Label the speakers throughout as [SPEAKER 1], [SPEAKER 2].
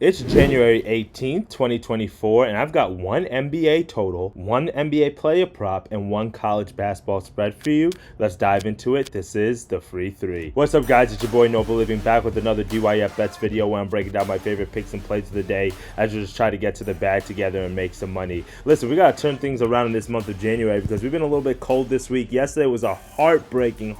[SPEAKER 1] It's January 18th, 2024, and I've got one NBA total, one NBA player prop, and one college basketball spread for you. Let's dive into it. This is the Free 3. What's up, guys? It's your boy Nova Living back with another DYF Bets video where I'm breaking down my favorite picks and plays of the day as we just try to get to the bag together and make some money. Listen, we got to turn things around in this month of January because we've been a little bit cold this week. Yesterday was a heartbreaking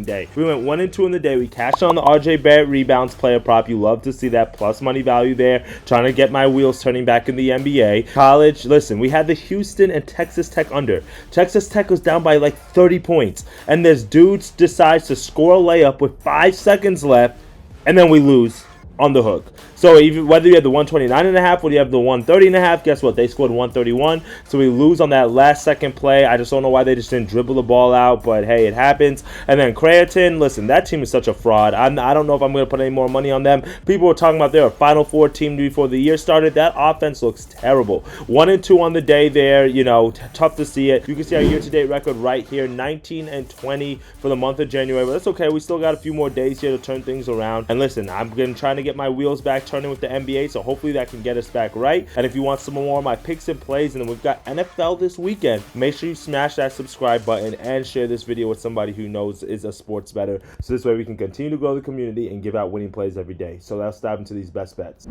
[SPEAKER 1] day. We went 1-2 in the day. We cashed on the RJ Barrett rebounds player prop. You love to see that plus money value there, trying to get my wheels turning back in the NBA. College, listen, we had the Houston and Texas Tech under. Texas Tech was down by like 30 points, and this dude decides to score a layup with 5 seconds left, and then we lose on the hook. So even whether you have the 129.5 or you have the 130.5, guess what? They scored 131. So we lose on that last second play. I just don't know why they just didn't dribble the ball out, but hey, it happens. And then Creighton, listen, that team is such a fraud. I don't know if I'm going to put any more money on them. People were talking about they're a Final Four team before the year started. That offense looks terrible. 1-2 on the day there, you know, tough to see it. You can see our year-to-date record right here, 19-20 for the month of January. But that's okay. We still got a few more days here to turn things around. And listen, I'm trying to get my wheels back turning with the NBA, so hopefully that can get us back right. And if you want some more of my picks and plays, and then we've got NFL this weekend, make sure you smash that subscribe button and share this video with somebody who knows is a sports bettor, so this way we can continue to grow the community and give out winning plays every day. So let's dive into these best bets.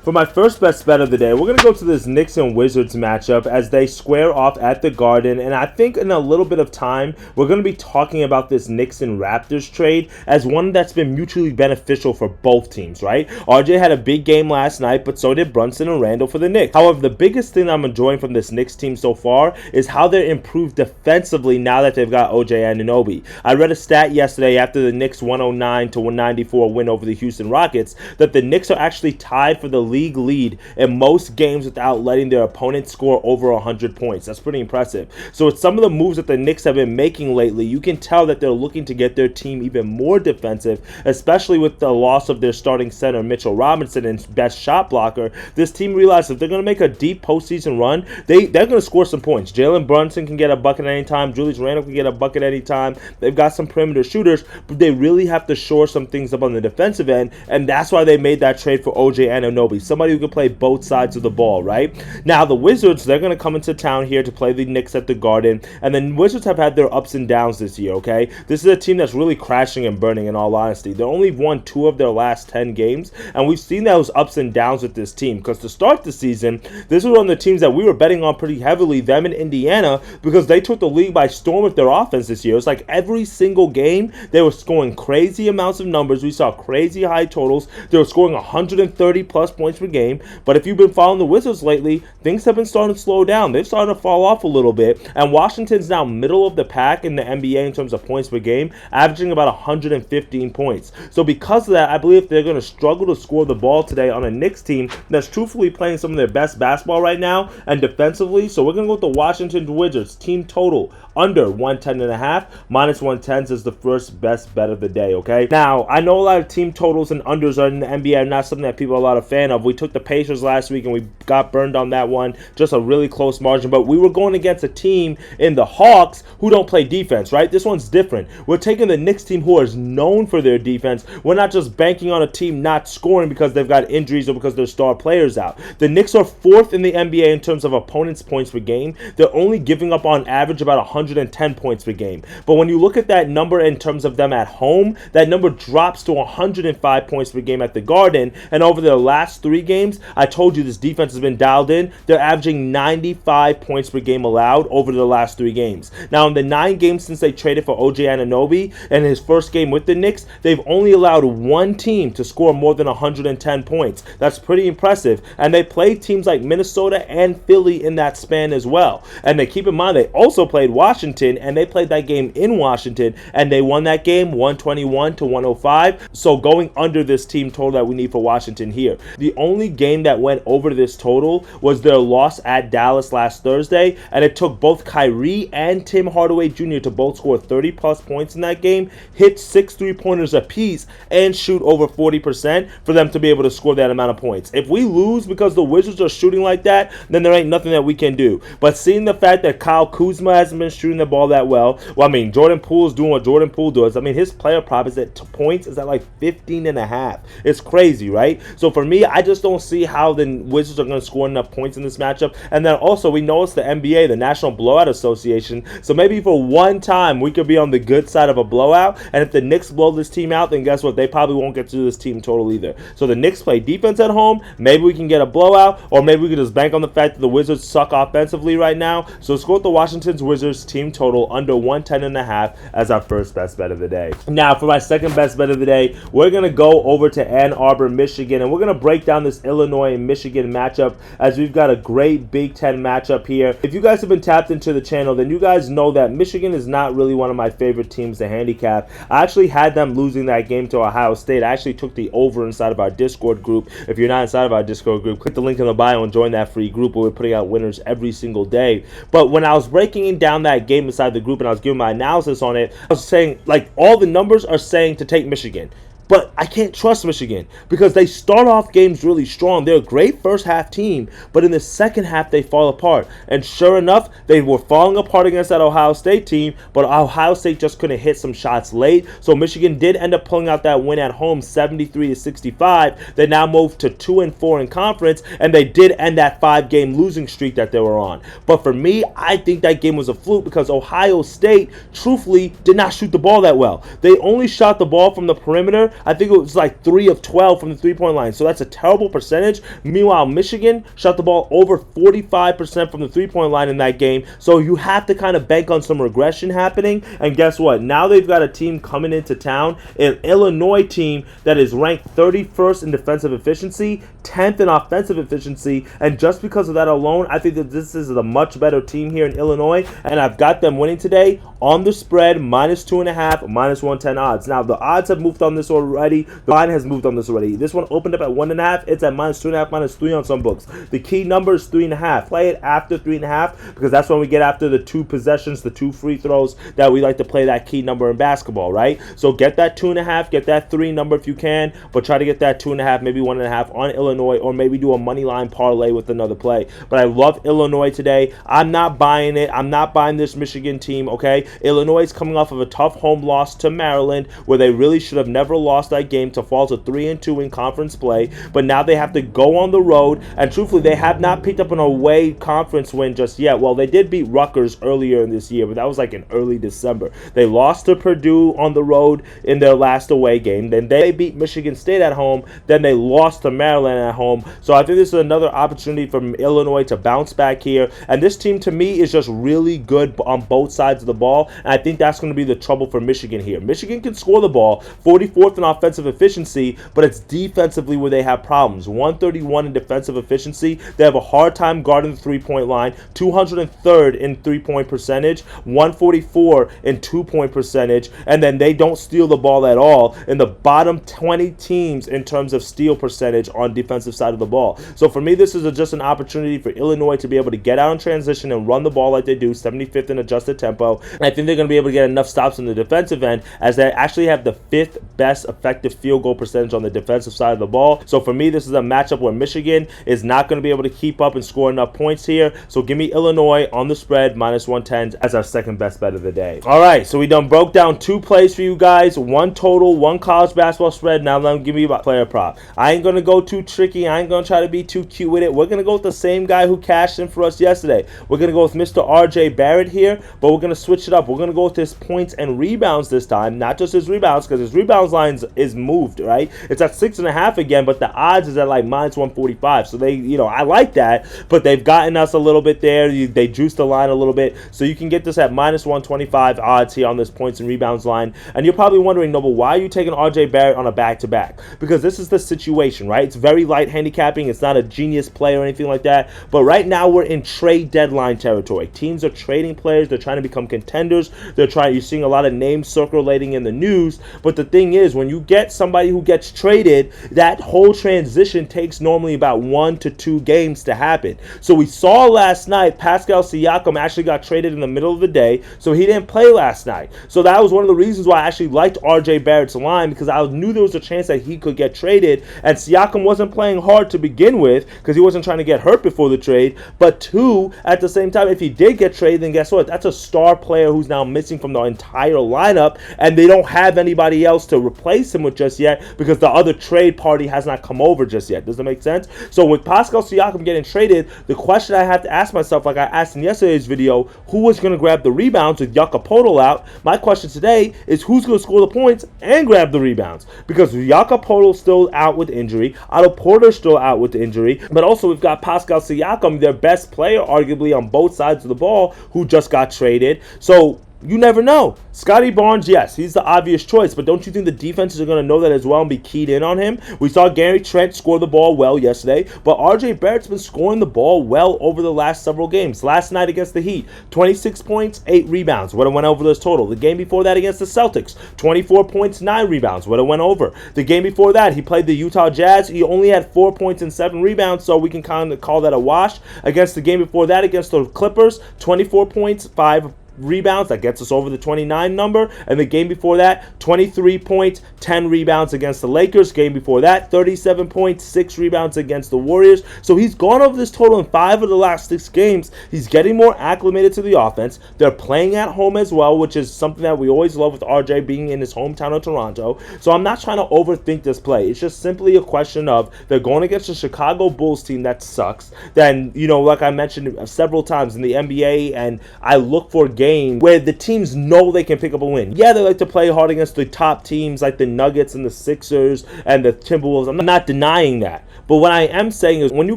[SPEAKER 1] For my first best bet of the day, we're going to go to this Knicks and Wizards matchup as they square off at the Garden. And I think in a little bit of time, we're going to be talking about this Knicks and Raptors trade as one that's been mutually beneficial for both teams, right? RJ had a big game last night, but so did Brunson and Randall for the Knicks. However, the biggest thing I'm enjoying from this Knicks team so far is how they're improved defensively now that they've got OJ Anunoby. I read a stat yesterday after the Knicks 109-194 win over the Houston Rockets that the Knicks are actually tied for the league lead in most games without letting their opponent score over 100 points. That's pretty impressive. So with some of the moves that the Knicks have been making lately, you can tell that they're looking to get their team even more defensive, especially with the loss of their starting center Mitchell Robinson and best shot blocker. This team realized if they're going to make a deep postseason run, they're going to score some points. Jalen Brunson can get a bucket anytime. Julius Randle can get a bucket anytime. They've got some perimeter shooters, but they really have to shore some things up on the defensive end, and that's why they made that trade for OJ Anunoby. Somebody who can play both sides of the ball, right? Now, the Wizards, they're going to come into town here to play the Knicks at the Garden, and the Wizards have had their ups and downs this year, okay? This is a team that's really crashing and burning, in all honesty. They only won 2 of their last 10 games, and we've seen those ups and downs with this team, because to start the season, this was one of the teams that we were betting on pretty heavily, them in Indiana, because they took the league by storm with their offense this year. It's like every single game, they were scoring crazy amounts of numbers. We saw crazy high totals. They were scoring 130 plus points per game. But if you've been following the Wizards lately, things have been starting to slow down. They've started to fall off a little bit. And Washington's now middle of the pack in the NBA in terms of points per game, averaging about 115 points. So because of that, I believe they're going to struggle to score the ball today on a Knicks team that's truthfully playing some of their best basketball right now and defensively. So we're going to go with the Washington Wizards team total under 110.5. Minus 110s is the first best bet of the day, okay? Now, I know a lot of team totals and unders are in the NBA are not something that people are a lot of fan of. We took the Pacers last week and we got burned on that one. Just a really close margin. But we were going against a team in the Hawks who don't play defense, right? This one's different. We're taking the Knicks team who is known for their defense. We're not just banking on a team not scoring because they've got injuries or because their star players out. The Knicks are 4th in the NBA in terms of opponents' points per game. They're only giving up on average about 110 points per game. But when you look at that number in terms of them at home, that number drops to 105 points per game at the Garden. And over their last 3 games, I told you this defense has been dialed in. They're averaging 95 points per game allowed over the last 3 games. Now, in the 9 games since they traded for OJ Anunoby and his first game with the Knicks, they've only allowed 1 team to score more than 110 points. That's pretty impressive. And they played teams like Minnesota and Philly in that span as well. And they keep in mind, they also played Washington, and they played that game in Washington, and they won that game 121-105. So going under this team total that we need for Washington here. The the only game that went over this total was their loss at Dallas last Thursday, and it took both Kyrie and Tim Hardaway Jr. to both score 30-plus points in that game, hit 6 3-pointers apiece, and shoot over 40% for them to be able to score that amount of points. If we lose because the Wizards are shooting like that, then there ain't nothing that we can do. But seeing the fact that Kyle Kuzma hasn't been shooting the ball that well, I mean, Jordan Poole is doing what Jordan Poole does. I mean, his player prop is at points is at like 15.5. It's crazy, right? So for me, I just don't see how the Wizards are going to score enough points in this matchup. And then also, we know it's the NBA, the National Blowout Association. So maybe for one time, we could be on the good side of a blowout. And if the Knicks blow this team out, then guess what? They probably won't get to this team total either. So the Knicks play defense at home. Maybe we can get a blowout, or maybe we can just bank on the fact that the Wizards suck offensively right now. So let's go with the Washington Wizards team total under 110.5 as our first best bet of the day. Now, for my second best bet of the day, we're going to go over to Ann Arbor, Michigan, and we're going to break down this Illinois and Michigan matchup, as we've got a great Big Ten matchup here. If you guys have been tapped into the channel, then you guys know that Michigan is not really one of my favorite teams to handicap. I actually had them losing that game to Ohio State. I actually took the over inside of our Discord group. If you're not inside of our Discord group, click the link in the bio and join that free group where we're putting out winners every single day. But when I was breaking down that game inside the group and I was giving my analysis on it, I was saying, like, all the numbers are saying to take Michigan. But I can't trust Michigan because they start off games really strong. They're a great first half team, but in the second half they fall apart. And sure enough, they were falling apart against that Ohio State team, but Ohio State just couldn't hit some shots late. So Michigan did end up pulling out that win at home, 73-65. They now moved to 2-4 in conference, and they did end that 5-game losing streak that they were on. But for me, I think that game was a fluke because Ohio State, truthfully, did not shoot the ball that well. They only shot the ball from the perimeter. I think it was like 3 of 12 from the three-point line. So that's a terrible percentage. Meanwhile, Michigan shot the ball over 45% from the three-point line in that game. So you have to kind of bank on some regression happening. And guess what? Now they've got a team coming into town, an Illinois team that is ranked 31st in defensive efficiency, 10th in offensive efficiency. And just because of that alone, I think that this is a much better team here in Illinois. And I've got them winning today on the spread, -2.5, -110 odds. Now, the odds have moved on this already. The line has moved on this already. This one opened up at 1.5. It's at -2.5, -3 on some books. The key number is 3.5. Play it after 3.5 because that's when we get after the 2 possessions, the 2 free throws that we like to play that key number in basketball, right? So get that 2.5, get that 3 number if you can, but try to get that 2.5, maybe 1.5 on Illinois, or maybe do a money line parlay with another play. But I love Illinois today. I'm not buying it. I'm not buying this Michigan team, okay? Illinois is coming off of a tough home loss to Maryland, where they really should have never lost that game to fall to 3-2 in conference play. But now they have to go on the road, and truthfully, they have not picked up an away conference win just yet. Well, they did beat Rutgers earlier in this year, but that was like in early December. They lost to Purdue on the road in their last away game. Then they beat Michigan State at home. Then they lost to Maryland at home. So I think this is another opportunity for Illinois to bounce back here. And this team, to me, is just really good on both sides of the ball. And I think that's going to be the trouble for Michigan here. Michigan can score the ball, 44th in offensive efficiency, but it's defensively where they have problems. 131 in defensive efficiency. They have a hard time guarding the three-point line. 203rd in three-point percentage. 144 in two-point percentage. And then they don't steal the ball at all in the bottom 20 teams in terms of steal percentage on defensive side of the ball. So for me, this is just an opportunity for Illinois to be able to get out in transition and run the ball like they do, 75th in adjusted tempo. And I think they're going to be able to get enough stops in the defensive end, as they actually have the 5th best effective field goal percentage on the defensive side of the ball. So for me, this is a matchup where Michigan is not going to be able to keep up and score enough points here. So give me Illinois on the spread, -110 as our second best bet of the day. All right, so we done broke down 2 plays for you guys, 1 total, 1 college basketball spread. Now let me give me a player prop. I ain't going to go too tricky. I ain't going to try to be too cute with it. We're going to go with the same guy who cashed in for us yesterday. We're going to go with Mr. RJ Barrett here, but we're going to switch it up. We're going to go with his points and rebounds this time, not just his rebounds, because his rebounds line is moved, right? It's at 6.5 again, but the odds is at like -145. So they, I like that, but they've gotten us a little bit there. They juiced the line a little bit. So you can get this at -125 odds here on this points and rebounds line. And you're probably wondering, Noble, why are you taking RJ Barrett on a back-to-back? Because this is the situation, right? It's very light handicapping. It's not a genius play or anything like that. But right now we're in trade deadline territory. Teams are trading players. They're trying to become contenders. You're seeing a lot of names circulating in the news. But the thing is, when you get somebody who gets traded, that whole transition takes normally about 1 to 2 games to happen. So we saw last night Pascal Siakam actually got traded in the middle of the day, so he didn't play last night. So that was one of the reasons why I actually liked RJ Barrett's line, because I knew there was a chance that he could get traded, and Siakam wasn't playing hard to begin with because he wasn't trying to get hurt before the trade. But two, at the same time, if he did get traded, then guess what? That's a star player who's now missing from the entire lineup, and they don't have anybody else to replace him with just yet because the other trade party has not come over just yet. Does that make sense? So with Pascal Siakam getting traded, the question I have to ask myself, like I asked in yesterday's video, who was going to grab the rebounds with Jakob Poeltl out? My question today is who's going to score the points and grab the rebounds? Because Jakob Poeltl still out with injury, Otto Porter's still out with injury, but also we've got Pascal Siakam, their best player arguably on both sides of the ball, who just got traded. So you never know. Scotty Barnes, yes, he's the obvious choice, but don't you think the defenses are going to know that as well and be keyed in on him? We saw Gary Trent score the ball well yesterday, but RJ Barrett's been scoring the ball well over the last several games. Last night against the Heat, 26 points, 8 rebounds. Would have went over this total. The game before that against the Celtics, 24 points, 9 rebounds. Would have went over. The game before that, he played the Utah Jazz. He only had 4 points and 7 rebounds, so we can kind of call that a wash. Against the game before that, against the Clippers, 24 points, 5 rebounds. That gets us over the 29 number. And the game before that, 23 points, 10 rebounds against the Lakers. Game before that, 37 points, 6 rebounds against the Warriors. So he's gone over this total in 5 of the last 6 games. He's getting more acclimated to the offense. They're playing at home as well, which is something that we always love with RJ being in his hometown of Toronto. So I'm not trying to overthink this play. It's just simply a question of they're going against a Chicago Bulls team that sucks. Then, you know, like I mentioned several times in the NBA, and I look for games where the teams know they can pick up a win. Yeah, they like to play hard against the top teams like the Nuggets and the Sixers and the Timberwolves. I'm not denying that. But what I am saying is when you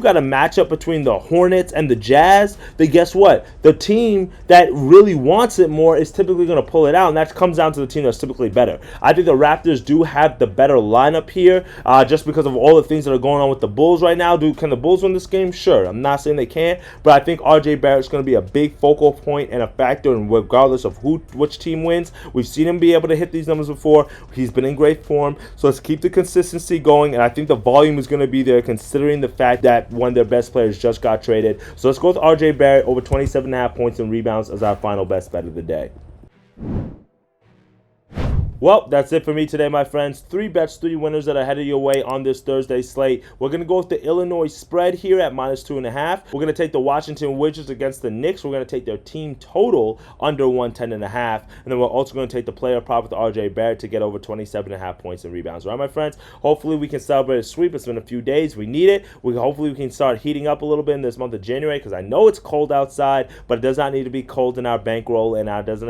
[SPEAKER 1] got a matchup between the Hornets and the Jazz, then guess what? The team that really wants it more is typically going to pull it out, and that comes down to the team that's typically better. I think the Raptors do have the better lineup here just because of all the things that are going on with the Bulls right now. Can the Bulls win this game? Sure. I'm not saying they can't, but I think RJ Barrett's going to be a big focal point and a factor in regardless of which team wins. We've seen him be able to hit these numbers before. He's been in great form, so let's keep the consistency going, and I think the volume is going to be there considering the fact that one of their best players just got traded. So let's go with RJ Barrett over 27.5 points and rebounds as our final best bet of the day. Well, that's it for me today, my friends. 3 bets, 3 winners that are headed your way on this Thursday slate. We're going to go with the Illinois spread here at -2.5. We're going to take the Washington Wizards against the Knicks. We're going to take their team total under 110.5. And then we're also going to take the player prop with RJ Barrett to get over 27.5 points and rebounds. All right, my friends? Hopefully we can celebrate a sweep. It's been a few days. We need it. Hopefully we can start heating up a little bit in this month of January because I know it's cold outside, but it does not need to be cold in our bankroll, and it doesn't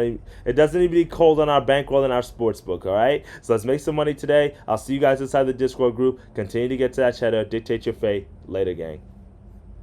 [SPEAKER 1] need to be cold on our bankroll in our sports book. All right, so let's make some money today. I'll see you guys inside the Discord group. Continue to get to that cheddar. Dictate your fate. Later, gang.